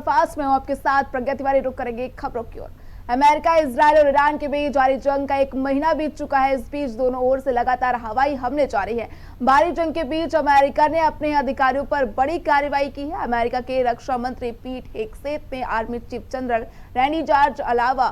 Fast में हूं आपके साथ प्रज्ञा तिवारी। रुक करेंगे खबरों की ओर। अमेरिका, इजरायल और ईरान के बीच जारी जंग का 1 महीना बीत चुका है। इस बीच दोनों ओर से लगातार हवाई हमले जारी है। भारी जंग के बीच अमेरिका ने अपने अधिकारियों पर बड़ी कार्रवाई की है। अमेरिका के रक्षा मंत्री पीट हेगसेथ ने army chief general Randy George अलावा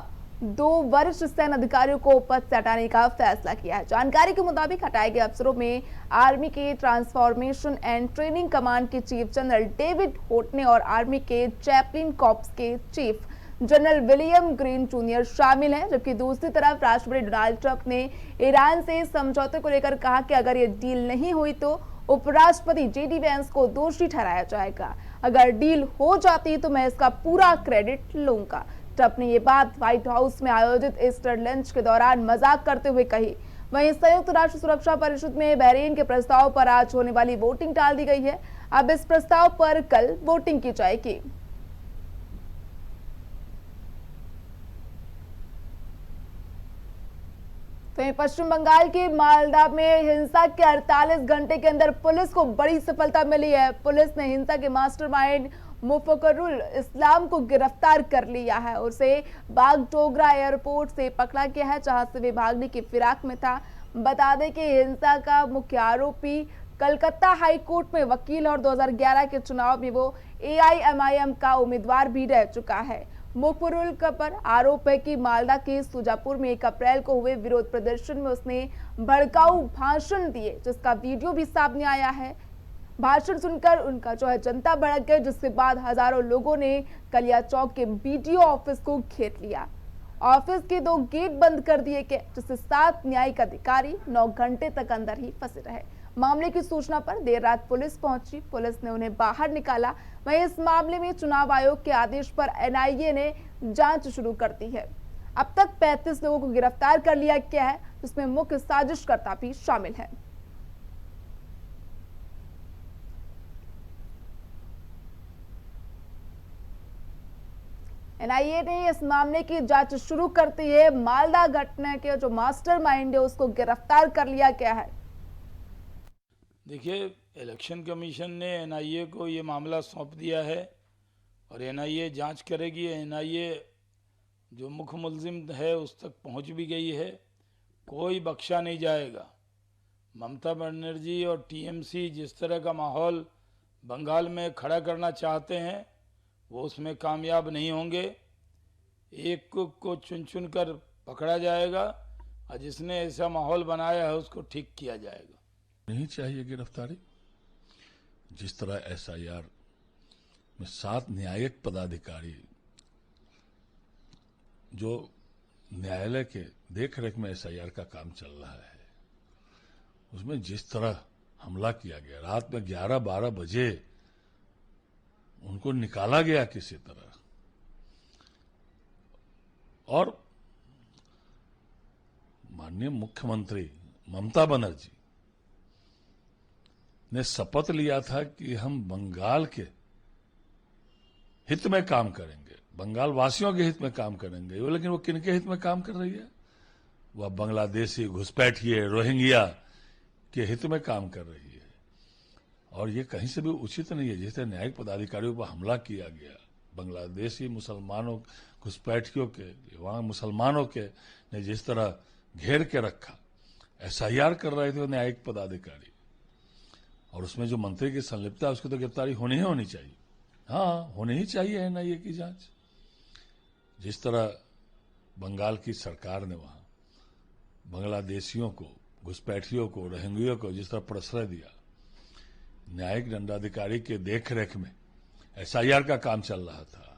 2 वरिष्ठ सैन्य अधिकारियों को पद से हटाने का फैसला किया है। जानकारी के मुताबिक हटाए गए अफसरों में आर्मी के ट्रांसफॉर्मेशन एंड ट्रेनिंग कमांड के चीफ जनरल डेविड होटने और आर्मी के चैपलिन कॉर्प्स के chief general William green junior शामिल हैं। जबकि दूसरी तरफ राष्ट्रपति डोनाल्ड ट्रंप ने ईरान से समझौते को लेकर कहा कि अगर ये डील नहीं हुई तो उपराष्ट्रपति जेडी वैंस को दोषी ठहराया जाएगा। अगर डील हो जाती तो मैं इसका पूरा क्रेडिट लूंगा। ट्रंप ने ये बात व्हाइट हाउस में आयोजित ईस्टर लंच के दौरान मजाक करते हुए कही। वहीं संयुक्त राष्ट्र सुरक्षा परिषद में बहरीन के प्रस्ताव पर आज होने वाली वोटिंग टाल दी गई है। अब इस प्रस्ताव पर कल वोटिंग की जाएगी। वहीं पश्चिम बंगाल के मालदा में हिंसा के 48 घंटे के अंदर पुलिस को बड़ी सफलता मिली है। पुलिस ने हिंसा के मास्टरमाइंड मुफक्किरुल इस्लाम को गिरफ्तार कर लिया है। उसे बागडोगरा एयरपोर्ट से पकड़ा गया है, जहां से वे भागने की फिराक में था। बता दें कि हिंसा का मुख्य आरोपी कलकत्ता हाई कोर्ट में वकील और 2011 के चुनाव में वो एआईएमआईएम का उम्मीदवार भी रह चुका है। मुफक्किरुल पर आरोप है कि मालदा के सुजापुर में 1 अप्रैल को हुए विरोध प्रदर्शन में उसने भड़काऊ भाषण दिए, जिसका वीडियो भी सामने आया है। भाषण सुनकर उनका जनता भड़क गई, जिसके बाद हजारों लोगों ने कलिया चौक के बीडीओ ऑफिस को घेर लिया। ऑफिस के 2 गेट बंद कर दिए गए, जिससे 7 न्यायिक अधिकारी 9 घंटे तक अंदर ही फंसे रहे। मामले की सूचना पर देर रात पुलिस पहुंची। पुलिस ने उन्हें बाहर निकाला। वहीं इस मामले में चुनाव आयोग के आदेश पर एनआईए ने जांच शुरू कर दी है। अब तक 35 लोगों को गिरफ्तार कर लिया गया है, जिसमें मुख्य साजिशकर्ता भी शामिल है। एनआईए ने इस मामले की जांच शुरू करती है। मालदा घटना के जो मास्टरमाइंड है उसको गिरफ्तार कर लिया गया है। देखिए, इलेक्शन कमीशन ने एनआईए को ये मामला सौंप दिया है और एनआईए जांच करेगी। एनआईए जो मुख्य मुलजिम है उस तक पहुंच भी गई है। कोई बख्शा नहीं जाएगा। ममता बनर्जी और टीएमसी जिस तरह का माहौल बंगाल में खड़ा करना चाहते हैं वो उसमें कामयाब नहीं होंगे। एक को चुन चुन कर पकड़ा जाएगा और जिसने ऐसा माहौल बनाया है उसको ठीक किया जाएगा। नहीं चाहिए गिरफ्तारी। जिस तरह एसआईआर में 7 न्यायिक पदाधिकारी जो न्यायालय के देखरेख में एसआईआर का काम चल रहा है, उसमें जिस तरह हमला किया गया, रात में 11-12 बजे उनको निकाला गया किसी तरह, और माननीय मुख्यमंत्री ममता बनर्जी ने शपथ लिया था कि हम बंगाल के हित में काम करेंगे, बंगाल वासियों के हित में काम करेंगे। लेकिन वो किनके हित में काम कर रही है? वह बांग्लादेशी घुसपैठिए रोहिंग्या के हित में काम कर रही है। और ये कहीं से भी उचित नहीं है। जैसे न्यायिक पदाधिकारियों पर हमला किया गया, बांग्लादेशी मुसलमानों घुसपैठियों के, वहां मुसलमानों के ने जिस तरह घेर के रखा, एसआईआर कर रहे थे वो न्यायिक पदाधिकारी, और उसमें जो मंत्री की संलिप्तता है उसकी तो गिरफ्तारी होनी ही होनी चाहिए। हाँ, होनी ही चाहिए एनआईए की जांच। जिस तरह बंगाल की सरकार ने वहां बांग्लादेशियों को, घुसपैठियों को, रोहिंग्या को जिस तरह प्रश्रय दिया, न्यायिक दंडाधिकारी के देखरेख में एसआईआर का काम चल रहा था,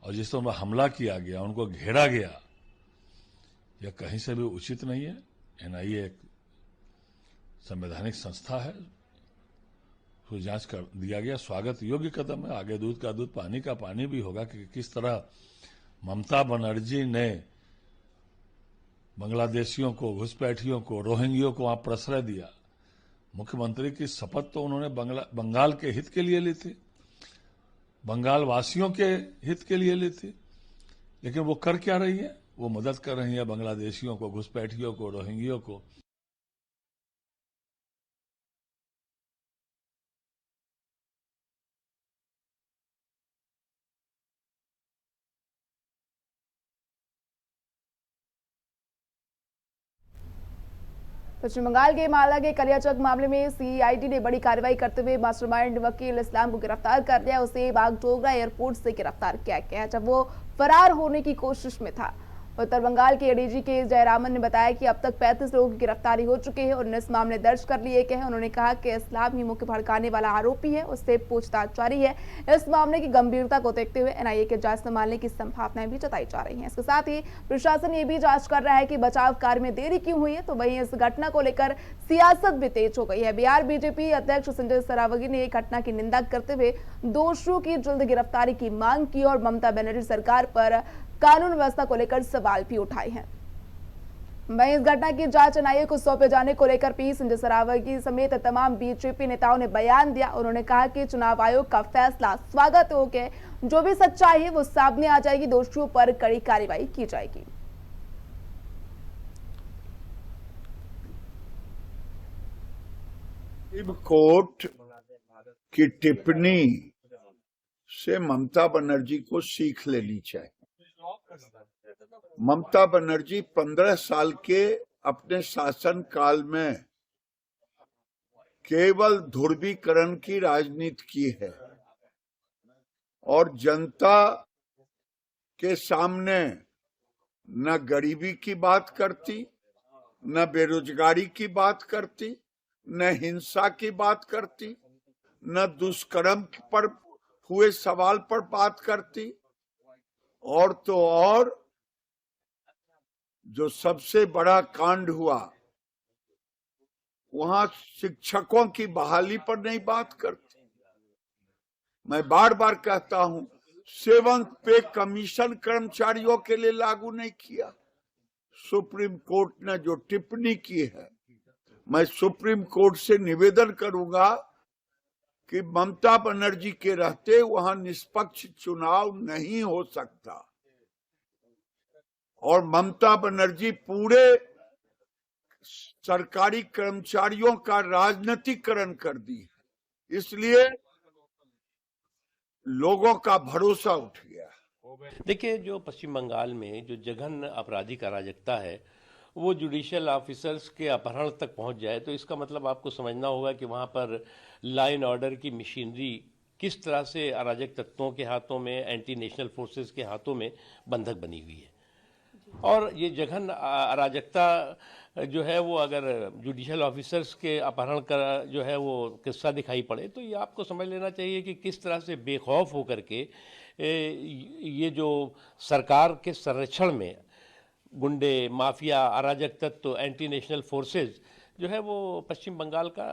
और जिस तरह हमला किया गया, उनको घेरा गया, यह कहीं से भी उचित नहीं है। एनआईए एक संवैधानिक संस्था है, उसको जांच कर दिया गया, स्वागत योग्य कदम है। आगे दूध का दूध पानी का पानी भी होगा कि किस तरह ममता बनर्जी ने बांग्लादेशियों को, घुसपैठियों को, रोहिंग्यों को वहां प्रश्रय दिया। मुख्यमंत्री की शपथ तो उन्होंने बंगाल के हित के लिए ली थी, बंगाल वासियों के हित के लिए ली थी, लेकिन वो कर क्या रही है? वो मदद कर रही है बांग्लादेशियों को, घुसपैठियों को, रोहिंग्यों को। पश्चिम बंगाल के मालदा के कलियाचक मामले में सीआईडी ने बड़ी कार्रवाई करते हुए मास्टरमाइंड वकील इस्लाम को गिरफ्तार कर लिया। उसे बागडोगरा एयरपोर्ट से गिरफ्तार किया गया जब वो फरार होने की कोशिश में था। उत्तर बंगाल के एडीजी के जयरामन ने बताया कि अब तक 35 लोगों की गिरफ्तारी हो चुकी है और 19 मामले दर्ज कर लिए गए हैं। उन्होंने कहा कि इस्लाम ही मुख्य भड़काने वाला आरोपी है, उससे पूछताछ जारी है। इस मामले की गंभीरता को देखते हुए एनआईए के जांच संभालने की संभावनाएं भी जताई जा रही हैं। इसके साथ ही प्रशासन ये भी जांच कर रहा है कि बचाव कार्य में देरी क्यों हुई है। तो वहीं इस घटना को लेकर सियासत भी तेज हो गई है। बिहार बीजेपी अध्यक्ष संजय सरावगी ने घटना की निंदा करते हुए दोषियों की जल्द गिरफ्तारी की मांग की और ममता बनर्जी सरकार पर कानून व्यवस्था को लेकर सवाल भी उठाए हैं। वहीं इस घटना की जांच एनआईए को सौंपे जाने को लेकर पी संजय सरावगी समेत तमाम बीजेपी नेताओं ने बयान दिया। उन्होंने कहा कि चुनाव आयोग का फैसला स्वागत योग्य है, जो भी सच्चाई है वो सामने आ जाएगी, दोषियों पर कड़ी कार्रवाई की जाएगी। सुप्रीम कोर्ट की टिप्पणी से ममता बनर्जी को सीख लेनी चाहिए। ममता बनर्जी 15 साल के अपने शासन काल में केवल ध्रुवीकरण की राजनीति की है और जनता के सामने न गरीबी की बात करती, न बेरोजगारी की बात करती, न हिंसा की बात करती, न दुष्कर्म पर हुए सवाल पर बात करती। और तो और जो सबसे बड़ा कांड हुआ वहां शिक्षकों की बहाली पर नहीं बात करती। मैं बार बार कहता हूं, 7th पे कमीशन कर्मचारियों के लिए लागू नहीं किया। सुप्रीम कोर्ट ने जो टिप्पणी की है, मैं सुप्रीम कोर्ट से निवेदन करूंगा कि ममता बनर्जी के रहते वहां निष्पक्ष चुनाव नहीं हो सकता और ममता बनर्जी पूरे सरकारी कर्मचारियों का राजनीतिकरण कर दी है। इसलिए लोगों का भरोसा उठ गया। देखिए, जो पश्चिम बंगाल में जो जघन्य आपराधिक अराजकता है वो जुडिशियल ऑफिसर्स के अपहरण तक पहुंच जाए, तो इसका मतलब आपको समझना होगा कि वहां पर लॉ एंड ऑर्डर की मशीनरी किस तरह से अराजक तत्वों के हाथों में, एंटी नेशनल फोर्सेस के हाथों में बंधक बनी हुई है। और ये जघन्य अराजकता जो है वो अगर जुडिशियल ऑफिसर्स के अपहरण का जो है वो किस्सा दिखाई पड़े, तो ये आपको समझ लेना चाहिए कि किस तरह से बेखौफ होकर के ये जो सरकार के संरक्षण में गुंडे, माफिया, अराजक तत्व, एंटी नेशनल फोर्सेस जो है वो पश्चिम बंगाल का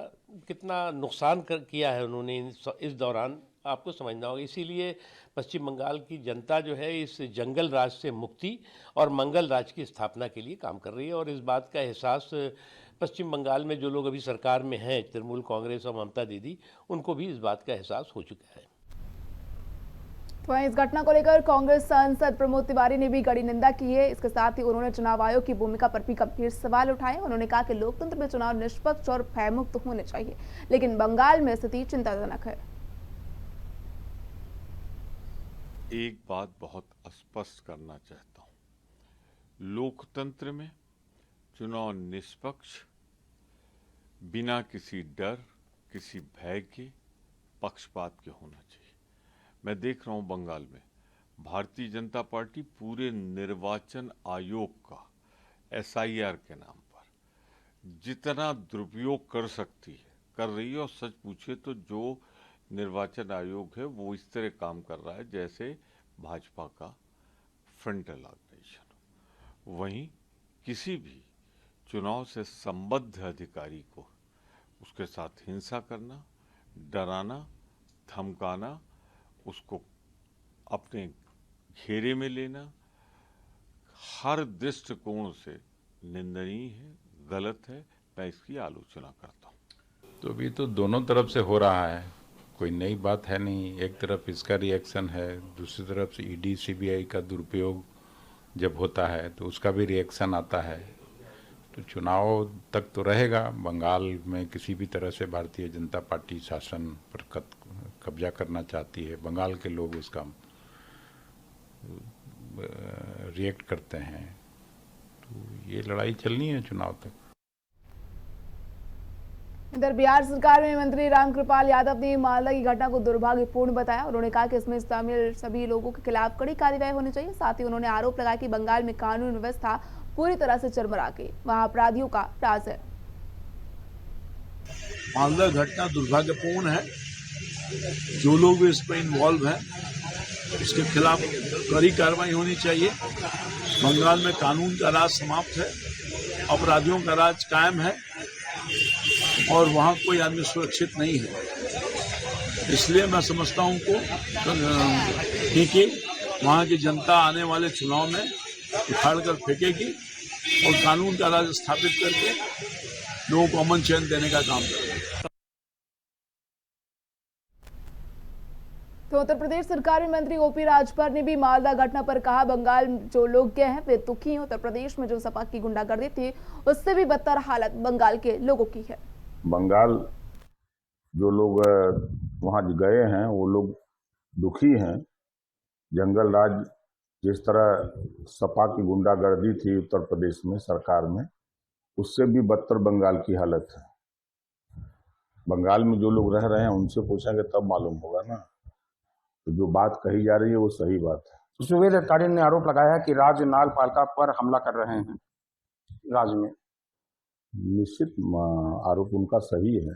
कितना नुकसान किया है उन्होंने इस दौरान, आपको समझना होगा। इसीलिए पश्चिम बंगाल की जनता जो है इस जंगल राज से मुक्ति और मंगल राज की स्थापना के लिए काम कर रही है और इस बात का एहसास पश्चिम बंगाल में जो लोग अभी सरकार में हैं, तृणमूल कांग्रेस और ममता दीदी, उनको भी इस बात का एहसास हो चुका है। तो इस घटना को लेकर कांग्रेस सांसद प्रमोद तिवारी ने भी कड़ी निंदा की है। इसके साथ ही उन्होंने चुनाव आयोग की भूमिका पर भी गंभीर सवाल उठाए। उन्होंने कहा कि लोकतंत्र में चुनाव निष्पक्ष और भयमुक्त होने चाहिए, लेकिन बंगाल में स्थिति चिंताजनक है। एक बात बहुत स्पष्ट करना चाहता हूं, लोकतंत्र में चुनाव निष्पक्ष, बिना किसी डर, किसी भय के, पक्षपात के होना चाहिए। मैं देख रहा हूं बंगाल में भारतीय जनता पार्टी पूरे निर्वाचन आयोग का SIR के नाम पर जितना दुरुपयोग कर सकती है कर रही है और सच पूछे तो जो निर्वाचन आयोग है वो इस तरह काम कर रहा है जैसे भाजपा का फ्रंटल ऑर्गेनाइजेशन। वहीं किसी भी चुनाव से संबद्ध अधिकारी को उसके साथ हिंसा करना, डराना, धमकाना, उसको अपने घेरे में लेना हर दृष्टिकोण से निंदनीय है, गलत है। मैं इसकी आलोचना करता हूँ। तो अभी तो दोनों तरफ से हो रहा है, कोई नई बात है नहीं। एक तरफ इसका रिएक्शन है, दूसरी तरफ से ED CBI का दुरुपयोग जब होता है तो उसका भी रिएक्शन आता है। तो चुनाव तक तो रहेगा। बंगाल में किसी भी तरह से भारतीय जनता पार्टी शासन पर कब्जा करना चाहती है। बंगाल के लोग उसका रिएक्ट करते हैं। तो ये लड़ाई चलनी है चुनाव तक। इधर बिहार सरकार में मंत्री रामकृपाल यादव ने मालदा की घटना को दुर्भाग्यपूर्ण बताया। उन्होंने कहा कि इसमें शामिल सभी लोगों के खिलाफ कड़ी कार्रवाई होनी चाहिए। साथ ही उन्होंने आरोप लगाया कि बंगाल में कानून व्यवस्था पूरी तरह से चरमरा गई, वहां अपराधियों का राज है। मालदा घटना दुर्भाग्यपूर्ण है। जो लोग भी इसमें इन्वॉल्व हैं उसके खिलाफ कड़ी कार्रवाई होनी चाहिए। बंगाल में कानून का राज समाप्त है, अपराधियों का राज कायम है और वहां कोई आदमी सुरक्षित नहीं है। इसलिए मैं समझता हूं कि वहां की जनता आने वाले चुनाव में उखाड़कर फेंकेगी और कानून का राज स्थापित करके लोगों को अमन चैन देने का काम करेगी। तो उत्तर प्रदेश सरकार में मंत्री ओपी राजभर ने भी मालदा घटना पर कहा, बंगाल जो लोग गए हैं वे दुखी हैं। उत्तर प्रदेश में जो सपा की गुंडागर्दी थी उससे भी बदतर हालत बंगाल के लोगों की है। बंगाल जो लोग वहां गए हैं वो लोग दुखी हैं। जंगल राज जिस तरह सपा की गुंडागर्दी थी उत्तर प्रदेश में सरकार में, उससे भी बदतर बंगाल की हालत है। बंगाल में जो लोग रह रहे हैं उनसे पूछेंगे तब मालूम होगा ना। तो जो बात कही जा रही है वो सही बात है। सुवेद अधिकारी ने आरोप लगाया है कि राज्य नाल पालिका पर हमला कर रहे हैं राज्य में। निश्चित आरोप उनका सही है।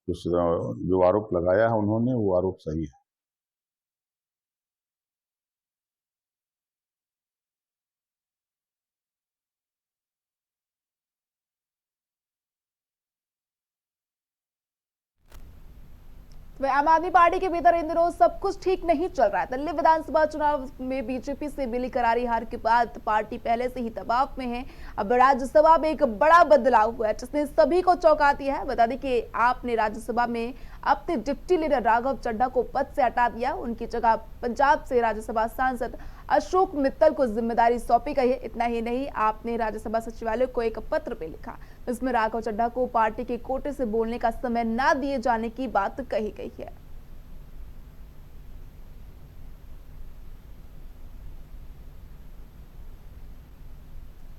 जो आरोप लगाया है उन्होंने वो आरोप सही है। वह आम आदमी पार्टी के भीतर इन दिनों सब कुछ ठीक नहीं चल रहा है। दिल्ली विधानसभा चुनाव में बीजेपी से मिली करारी हार के बाद पार्टी पहले से ही दबाव में है। अब राज्यसभा में एक बड़ा बदलाव हुआ है जिसने सभी को चौंका दिया है। बता दें कि आपने राज्यसभा में अपने डिप्टी लीडर राघव चड्ढा को पद से हटा दिया। उनकी जगह पंजाब से राज्यसभा सांसद अशोक मित्तल को जिम्मेदारी सौंपी गई है। इतना ही नहीं, आपने राज्यसभा सचिवालय को एक पत्र भी लिखा, इसमें राघव चड्ढा को पार्टी के कोटे से बोलने का समय न दिए जाने की बात कही गई है।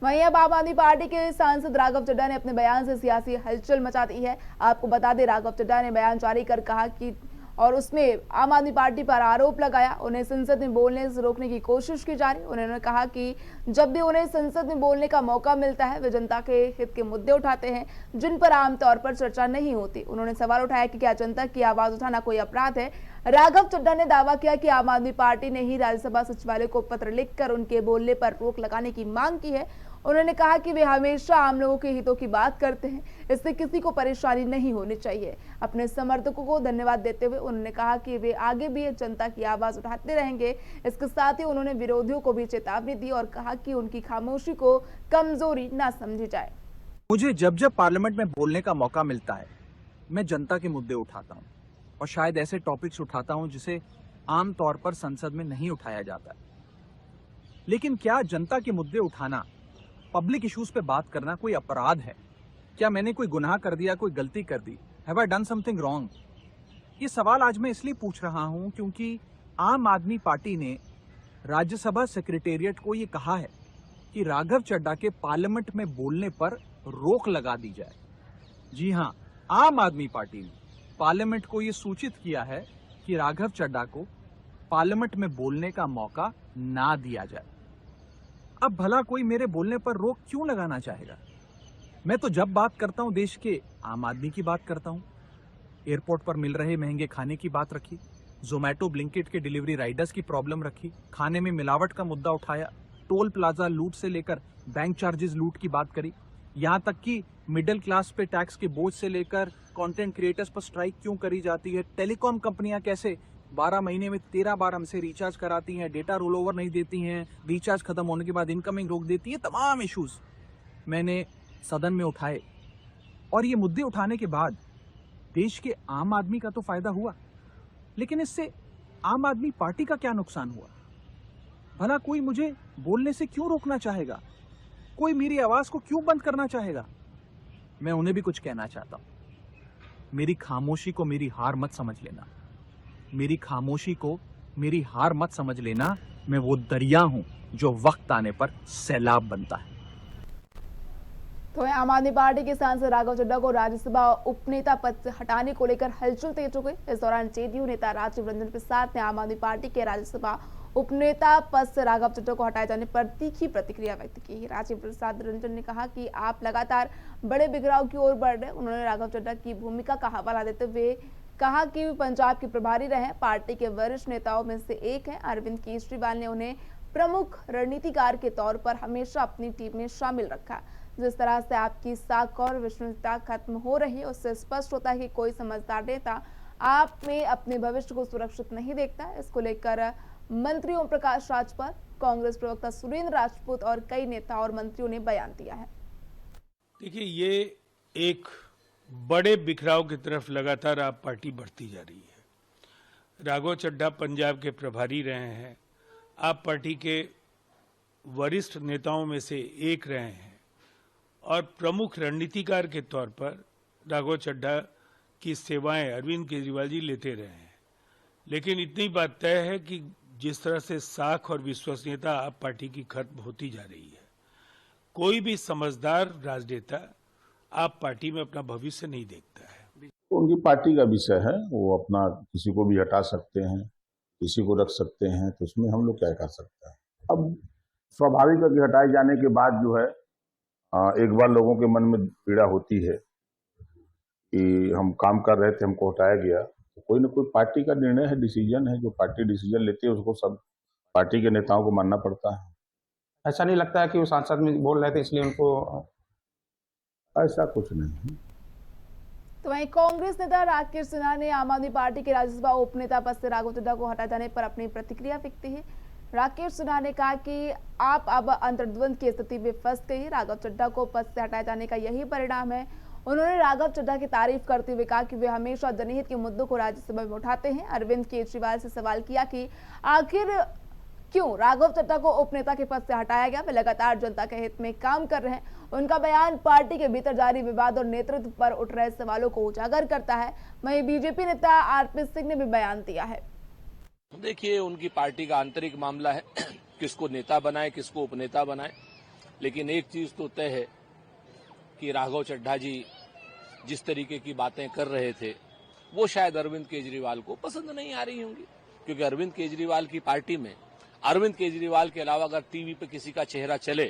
वहीं अब आम आदमी पार्टी के सांसद राघव चड्ढा ने अपने बयान से सियासी हलचल मचा दी है। आपको बता दें, राघव चड्ढा ने बयान जारी कर कहा कि और उसमें आम आदमी पार्टी पर आरोप लगाया, उन्हें संसद में बोलने से रोकने की कोशिश की जा रही। उन्होंने कहा कि जब भी उन्हें संसद में बोलने का मौका मिलता है वे जनता के हित के मुद्दे उठाते हैं जिन पर आमतौर पर चर्चा नहीं होती। उन्होंने सवाल उठाया कि क्या जनता की आवाज उठाना कोई अपराध है। राघव चड्ढा ने दावा किया कि आम आदमी पार्टी ने ही राज्यसभा सचिवालय को पत्र लिखकर उनके बोलने पर रोक लगाने की मांग की है। उन्होंने कहा कि वे हमेशा आम लोगों के हितों की बात करते हैं, इससे किसी को परेशानी नहीं होनी चाहिए। अपने समर्थकों को धन्यवाद देते हुए उन्होंने कहा कि वे आगे भी जनता की आवाज उठाते रहेंगे। इसके साथ ही उन्होंने विरोधियों को भी चेतावनी दी और कहा कि उनकी खामोशी को कमजोरी ना समझी जाए। मुझे जब जब पार्लियामेंट में बोलने का मौका मिलता है मैं जनता के मुद्दे उठाता हूँ और शायद ऐसे टॉपिक्स उठाता हूँ जिसे आमतौर पर संसद में नहीं उठाया जाता है। लेकिन क्या जनता के मुद्दे उठाना, पब्लिक इश्यूज पे बात करना कोई अपराध है? क्या मैंने कोई गुनाह कर दिया, कोई गलती कर दी? Have I done something wrong? ये सवाल आज मैं इसलिए पूछ रहा हूं क्योंकि आम आदमी पार्टी ने राज्यसभा सेक्रेटेरिएट को ये कहा है कि राघव चड्ढा के पार्लियामेंट में बोलने पर रोक लगा दी जाए। जी हां, आम आदमी पार्टी ने पार्लियामेंट को ये सूचित किया है कि राघव चड्ढा को पार्लियामेंट में बोलने का मौका ना दिया जाए। अब भला कोई मेरे बोलने पर रोक क्यों लगाना चाहेगा? मैं तो जब बात करता हूं देश के आम आदमी की बात करता हूं। एयरपोर्ट पर मिल रहे महंगे खाने की बात रखी, जोमैटो ब्लिंकिट के डिलीवरी राइडर्स की प्रॉब्लम रखी, खाने में मिलावट का मुद्दा उठाया, टोल प्लाजा लूट से लेकर बैंक चार्जेस लूट की बात करी, यहां तक कि मिडिल क्लास पे टैक्स के बोझ से लेकर कंटेंट क्रिएटर्स पर स्ट्राइक क्यों करी जाती है, टेलीकॉम कंपनियां कैसे 12 महीने में 13 बार हमसे रिचार्ज कराती हैं, डेटा रोल ओवर नहीं देती हैं, रिचार्ज खत्म होने के बाद इनकमिंग रोक देती है। तमाम इश्यूज मैंने सदन में उठाए और ये मुद्दे उठाने के बाद देश के आम आदमी का तो फायदा हुआ, लेकिन इससे आम आदमी पार्टी का क्या नुकसान हुआ? भला कोई मुझे बोलने से क्यों रोकना चाहेगा? कोई मेरी आवाज को क्यों बंद करना चाहेगा? मैं उन्हें भी कुछ कहना चाहता हूं। मेरी खामोशी को मेरी हार मत समझ लेना। मेरी खामोशी को मेरी हार मत समझ लेना। मैं वो दरिया हूं जो वक्त आने पर सैलाब बनता है। तो आम आदमी पार्टी के सांसद राघव चड्ढा को राज्यसभा उपनेता पद से हटाने को लेकर हलचल तेज हो गई। इस दौरान जेडीयू नेता राजीव रंजन प्रसाद ने आम आदमी पार्टी के राज्यसभा उपनेता पद से राघव चड्ढा को हटाए जाने पर तीखी प्रतिक्रिया व्यक्त की। राजीव प्रसाद रंजन ने कहा कि आप लगातार बड़े बिखराव की ओर बढ़ रहे। उन्होंने राघव चड्ढा की भूमिका का हवाला देते हुए कहा कि पंजाब के प्रभारी रहे, पार्टी के वरिष्ठ नेताओं में से एक हैं। अरविंद केजरीवाल ने उन्हें प्रमुख रणनीतिकार के तौर पर हमेशा अपनी टीम में शामिल रखा। जिस तरह से आपकी साख और विश्वसनीयता खत्म हो रही है, उससे स्पष्ट होता है कि कोई समझदार नेता आप में अपने भविष्य को सुरक्षित नहीं देखता। इसको लेकर मंत्री ओम प्रकाश राजभर, कांग्रेस प्रवक्ता सुरेंद्र राजपूत और कई नेता और मंत्रियों ने बयान दिया है। देखिए, ये एक बड़े बिखराव की तरफ लगातार आप पार्टी बढ़ती जा रही है। राघव चड्ढा पंजाब के प्रभारी रहे हैं, आप पार्टी के वरिष्ठ नेताओं में से एक रहे हैं और प्रमुख रणनीतिकार के तौर पर राघव चड्ढा की सेवाएं अरविंद केजरीवाल जी लेते रहे हैं। लेकिन इतनी बात तय है कि जिस तरह से साख और विश्वसनीयता आप पार्टी की खत्म होती जा रही है, कोई भी समझदार राजनेता आप पार्टी में अपना भविष्य नहीं देखता है। उनकी पार्टी का विषय है, वो अपना किसी को भी हटा सकते हैं, किसी को रख सकते हैं, तो उसमें हम लोग क्या कर सकते हैं। अब स्वाभाविक है कि हटाए जाने के बाद जो है एक बार लोगों के मन में पीड़ा होती है कि हम काम कर रहे थे, हमको हटाया गया। तो कोई ना कोई पार्टी का निर्णय है, डिसीजन है, जो पार्टी डिसीजन लेती है उसको सब पार्टी के नेताओं को मानना पड़ता है। ऐसा नहीं लगता है कि वो सांसद में बोल रहे थे इसलिए उनको? ऐसा कुछ नहीं। तो वहीं कांग्रेस नेता राकेश सिन्हा ने आम आदमी पार्टी के राज्यसभा उपनेता पद से राघव चड्ढा को हटाए जाने पर अपनी प्रतिक्रिया व्यक्त की है। राकेश सिन्हा ने कहा कि आप अब अंतर्द्वंद की स्थिति में फंस गई। राघव चड्ढा को पद से हटाए जाने का यही परिणाम है। उन्होंने राघव चड्ढा की तारीफ करते हुए कहा कि वे हमेशा जनहित के मुद्दों को राज्यसभा में उठाते हैं। अरविंद केजरीवाल से सवाल किया कि आखिर क्यों राघव चड्ढा को उपनेता के पद से हटाया गया। वे लगातार जनता के हित में काम कर रहे हैं। उनका बयान पार्टी के भीतर जारी विवाद और नेतृत्व पर उठ रहे सवालों को उजागर करता है। वहीं बीजेपी नेता आरपी सिंह ने भी बयान दिया है। देखिए, उनकी पार्टी का आंतरिक मामला है, किसको नेता बनाए, किसको उपनेता बनाए। लेकिन एक चीज तो तय है कि राघव चड्ढा जी जिस तरीके की बातें कर रहे थे वो शायद अरविंद केजरीवाल को पसंद नहीं आ रही होंगी, क्योंकि अरविंद केजरीवाल की पार्टी में अरविंद केजरीवाल के अलावा अगर टीवी पे किसी का चेहरा चले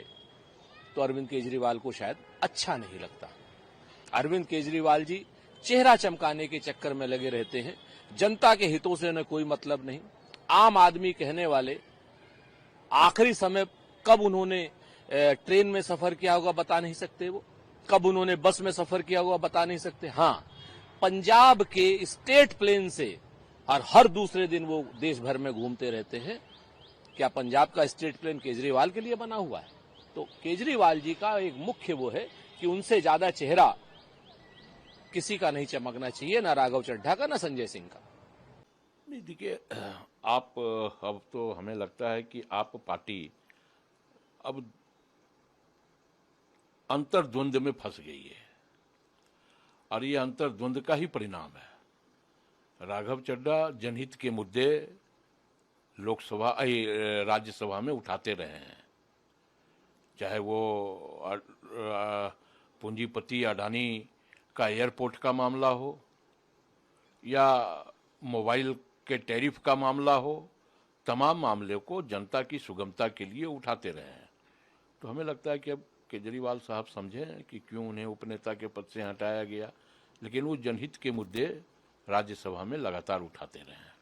तो अरविंद केजरीवाल को शायद अच्छा नहीं लगता। अरविंद केजरीवाल जी चेहरा चमकाने के चक्कर में लगे रहते हैं, जनता के हितों से उन्हें कोई मतलब नहीं। आम आदमी कहने वाले आखिरी समय कब उन्होंने ट्रेन में सफर किया होगा बता नहीं सकते, वो कब उन्होंने बस में सफर किया होगा बता नहीं सकते। हाँ, पंजाब के स्टेट प्लेन से और हर दूसरे दिन वो देश भर में घूमते रहते हैं। क्या पंजाब का स्टेट प्लेन केजरीवाल के लिए बना हुआ है? तो केजरीवाल जी का एक मुख्य वो है कि उनसे ज्यादा चेहरा किसी का नहीं चमकना चाहिए, ना राघव चड्ढा का, ना संजय सिंह का। नहीं, देखिए, आप अब तो हमें लगता है कि आप पार्टी अब अंतर्द्वंद में फंस गई है और ये अंतर्द्वंद का ही परिणाम है। राघव चड्ढा जनहित के मुद्दे लोकसभा राज्यसभा में उठाते रहे हैं, चाहे वो पूंजीपति अडानी का एयरपोर्ट का मामला हो या मोबाइल के टैरिफ का मामला हो, तमाम मामले को जनता की सुगमता के लिए उठाते रहे हैं। तो हमें लगता है कि अब केजरीवाल साहब समझें कि क्यों उन्हें उपनेता के पद से हटाया गया, लेकिन वो जनहित के मुद्दे राज्यसभा में लगातार उठाते रहे हैं।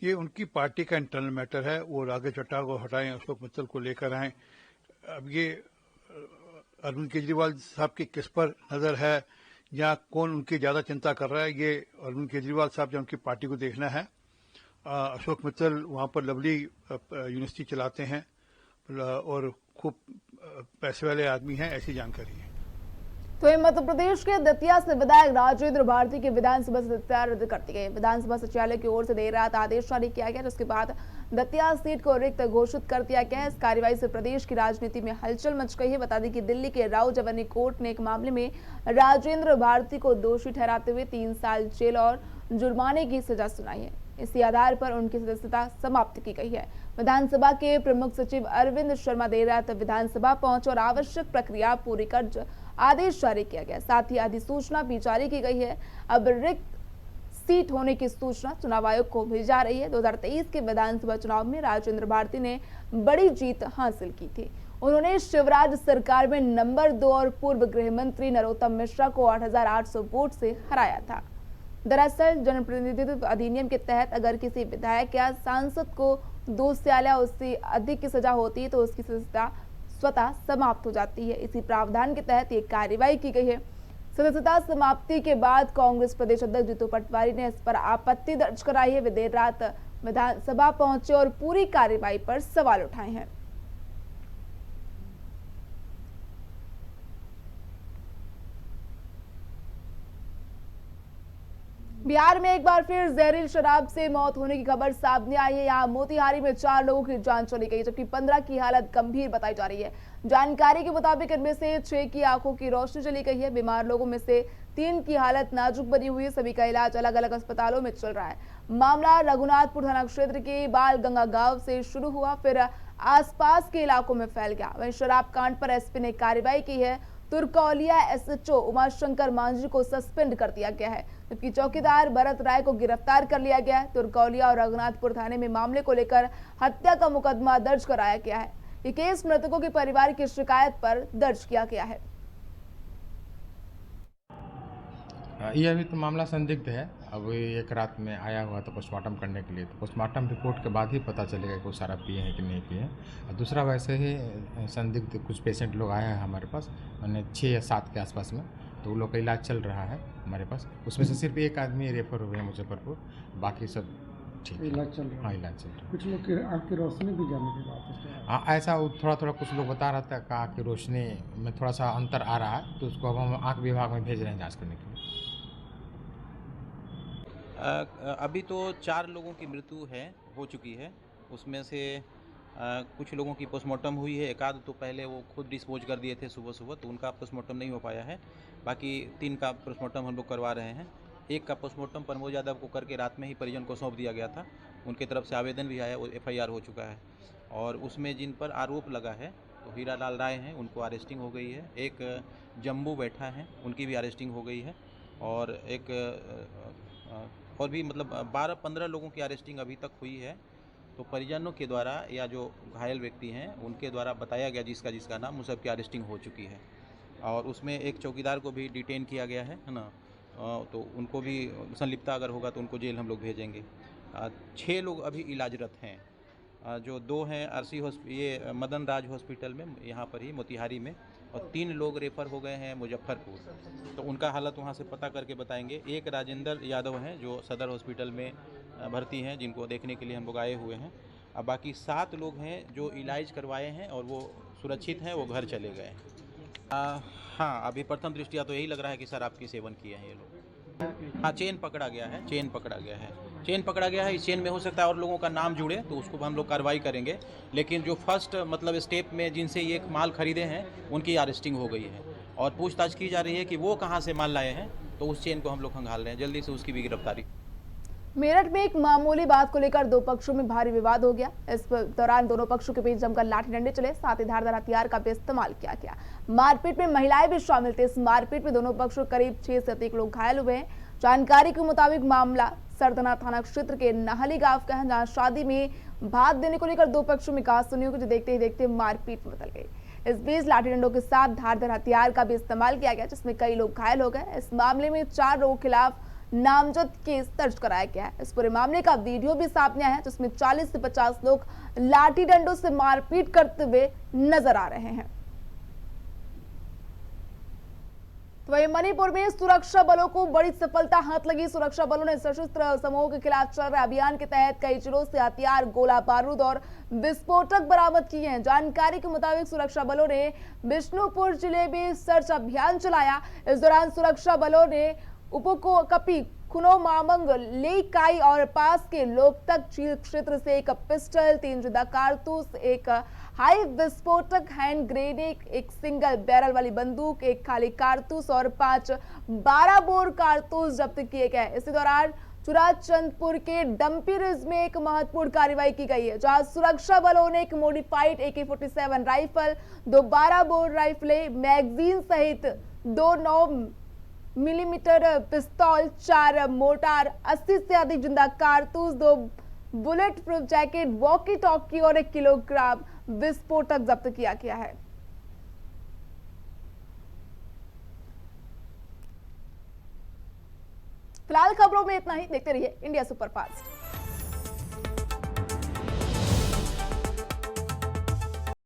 ये उनकी पार्टी का इंटरनल मैटर है, वो राघव चड्ढा को हटाएं, अशोक मित्तल को लेकर आए। अब ये अरविंद केजरीवाल साहब की किस पर नजर है या कौन उनकी ज्यादा चिंता कर रहा है, ये अरविंद केजरीवाल साहब या उनकी पार्टी को देखना है। अशोक मित्तल वहां पर लवली यूनिवर्सिटी चलाते हैं और खूब पैसे वाले आदमी हैं, ऐसी जानकारी है। तो मध्य प्रदेश के दतिया से विधायक राजेंद्र भारती की विधानसभा सदस्यता रद्द कर दी गई। विधानसभा सचिवालय की ओर से देर रात आदेश जारी किया गया, जिसके बाद दतिया सीट को रिक्त घोषित कर दिया गया। इस कार्रवाई से प्रदेश की राजनीति में हलचल मच गई है। बता दें कि दिल्ली के राव जवानी कोर्ट ने एक मामले में राजेंद्र भारती को दोषी ठहराते हुए 3 साल जेल और जुर्माने की सजा सुनाई है। इसी आधार पर उनकी सदस्यता समाप्त की गई है। विधानसभा के प्रमुख सचिव अरविंद शर्मा देर रात विधानसभा पहुंचे और आवश्यक प्रक्रिया पूरी कर आदेश जारी किया गया। साथ ही अधिसूचना भी जारी की गई है। अब रिक्त सीट होने की सूचना चुनाव आयोग को भेजी जा रही है। 2023 के विधानसभा चुनाव में राजेंद्र भारती ने बड़ी जीत हासिल की थी। उन्होंने शिवराज सरकार में नंबर 2 और पूर्व गृह मंत्री नरोत्तम मिश्रा को 8,800 वोट से हराया था। दरअसल जनप्रतिनिधित्व अधिनियम के तहत अगर किसी विधायक या सांसद को 2 साल या उससे अधिक की सजा होती है तो उसकी सजा स्वतः समाप्त हो जाती है। इसी प्रावधान के तहत ये कार्रवाई की गई है। सदस्यता समाप्ति के बाद कांग्रेस प्रदेश अध्यक्ष जीतू पटवारी ने इस पर आपत्ति दर्ज कराई है। वे देर रात विधानसभा पहुंचे और पूरी कार्रवाई पर सवाल उठाए हैं। बिहार में एक बार फिर जहरीली शराब से मौत होने की खबर सामने आई है। यहाँ मोतिहारी में 4 लोगों की जान चली गई, जबकि 15 की हालत गंभीर बताई जा रही है। जानकारी के मुताबिक इनमें से 6 की आंखों की रोशनी चली गई है। बीमार लोगों में से 3 की हालत नाजुक बनी हुई है। सभी का इलाज अलग अलग अस्पतालों में चल रहा है। मामला रघुनाथपुर थाना क्षेत्र के बाल गंगा गांव से शुरू हुआ, फिर आसपास के इलाकों में फैल गया। वहीं शराब कांड पर एसपी ने कार्रवाई की है। तुरकौलिया एसएचओ उमाशंकर मांझी को सस्पेंड कर दिया गया है, जबकि चौकीदार भरत राय को गिरफ्तार कर लिया गया है। तुरकौलिया और रघुनाथपुर थाने में मामले को लेकर हत्या का मुकदमा दर्ज कराया गया है। ये केस मृतकों के परिवार की शिकायत पर दर्ज किया गया है। ये अभी तो मामला संदिग्ध है। अब एक रात में आया हुआ तो पोस्टमार्टम करने के लिए, तो पोस्टमार्टम रिपोर्ट के बाद ही पता चलेगा कि वो शराब पिए हैं कि नहीं पिए हैं। और दूसरा, वैसे ही संदिग्ध कुछ पेशेंट लोग आए हैं हमारे पास, मैंने 6 या 7 के आसपास में, तो वो लोग का इलाज चल रहा है हमारे पास। उसमें से सिर्फ एक आदमी रेफर हुए हैं मुजफ्फरपुर, बाकी सब ठीक है। इलाज चल रहा है। हाँ, इलाज चल रहा है। कुछ लोग की आँख की रोशनी भी जाने की बात है। हाँ, ऐसा थोड़ा थोड़ा कुछ लोग बता रहा था, कहा कि रोशनी में थोड़ा सा अंतर आ रहा है, तो उसको अब हम आँख विभाग में भेज रहे हैं जाँच करने के लिए। अभी तो 4 लोगों की मृत्यु हो चुकी है। उसमें से कुछ लोगों की पोस्टमार्टम हुई है। एक आध तो पहले वो खुद डिस्पोज कर दिए थे सुबह सुबह, तो उनका पोस्टमार्टम नहीं हो पाया है। बाकी 3 का पोस्टमार्टम हम लोग करवा रहे हैं। एक का पोस्टमार्टम प्रमोद यादव को करके रात में ही परिजन को सौंप दिया गया था। उनकी तरफ से आवेदन भी आया, वो FIR हो चुका है। और उसमें जिन पर आरोप लगा है तो हीरा लाल राय हैं, उनको अरेस्टिंग हो गई है। एक जम्बू बैठा है, उनकी भी अरेस्टिंग हो गई है। और और भी मतलब 12-15 लोगों की अरेस्टिंग अभी तक हुई है। तो परिजनों के द्वारा या जो घायल व्यक्ति हैं उनके द्वारा बताया गया जिसका नाम, उन सब की अरेस्टिंग हो चुकी है। और उसमें एक चौकीदार को भी डिटेन किया गया है ना, तो उनको भी संलिप्तता अगर होगा तो उनको जेल हम लोग भेजेंगे। 6 लोग अभी इलाजरत हैं, जो 2 हैं RC ये मदन राज हॉस्पिटल में यहाँ पर ही मोतिहारी में, और 3 लोग रेफर हो गए हैं मुजफ्फरपुर, तो उनका हालत वहाँ से पता करके बताएंगे। एक राजेंद्र यादव हैं जो सदर हॉस्पिटल में भर्ती हैं, जिनको देखने के लिए हम लोग आए हुए हैं। अब बाकी 7 लोग हैं जो इलाज करवाए हैं और वो सुरक्षित हैं, वो घर चले गए। हाँ, अभी प्रथम दृष्टिया तो यही लग रहा है कि शराब की सेवन किए हैं ये लोग। हाँ, चेन पकड़ा गया है। चेन पकड़ा गया है। इस चेन में हो सकता है और लोगों का नाम जुड़े, तो उसको हम लोग कार्रवाई करेंगे। लेकिन जो फर्स्ट मतलब स्टेप में जिनसे ये माल खरीदे हैं उनकी अरेस्टिंग हो गई है और पूछताछ की जा रही है कि वो कहाँ से माल लाए हैं, तो उस चेन को हम लोग खंगाल रहे हैं। जल्दी से उसकी भी गिरफ्तारी। मेरठ में एक मामूली बात को लेकर 2 पक्षों में भारी विवाद हो गया। इस दौरान दोनों पक्षों के बीच जमकर लाठी डंडे चले, साथ ही धारदार हथियार का भी इस्तेमाल किया गया। मारपीट में महिलाएं भी शामिल थे। इस मारपीट में दोनों पक्षों करीब 6 से अधिक लोग घायल हुए हैं। जानकारी के मुताबिक मामला सरदना थाना क्षेत्र के नाहली गांव का है, जहां शादी में भात देने को लेकर 2 पक्षों में कहासुनी हो, जो देखते ही देखते मारपीट बदल गई। इस बीच लाठी डंडों के साथ धारदार हथियार का भी इस्तेमाल किया गया, जिसमें कई लोग घायल हो गए। इस मामले में 4 लोगों के खिलाफ नामजद केस दर्ज कराया गया है। इस पूरे मामले का वीडियो भी सामने आया है, जिसमें 40 से 50 लोग लाठी डंडों से मारपीट करते हुए नजर आ रहे हैं। तो वहीं मणिपुर में सुरक्षा बलों को बड़ी सफलता हाथ लगी। सुरक्षा बलों ने सशस्त्र समूहों के खिलाफ चल रहे अभियान के तहत कई जिलों से हथियार, गोला बारूद और विस्फोटक बरामद किए हैं। जानकारी के मुताबिक सुरक्षा बलों ने बिष्णुपुर जिले में सर्च अभियान चलाया। इस दौरान सुरक्षा बलों ने उपकपी खुनो मामंग लेकाई और पास के लोकतक झील क्षेत्र से एक पिस्टल, 3 जुदा कारतूस, एक हाई विस्फोटक हैंड ग्रेनेड, एक सिंगल बैरल वाली बंदूक, एक खाली कारतूस और 5 12 बोर कारतूस जब्त किए गए। इसी दौरान चुराचंदपुर के डम्पीरिज में एक महत्वपूर्ण कार्रवाई की गई है, जहां सुरक्षा बलों ने एक मॉडिफाइड AK-47 राइफल, 2 12 बोर राइफलें, मैगजीन सहित 2 9 मिलीमीटर पिस्तौल, 4 मोर्टार, 80 से अधिक जिंदा कारतूस, 2 bullet proof jacket, walkie talkie और 1 किलोग्राम विस्फोटक जब्त किया गया है। फिलहाल खबरों में इतना ही। देखते रहिए इंडिया सुपरफास्ट।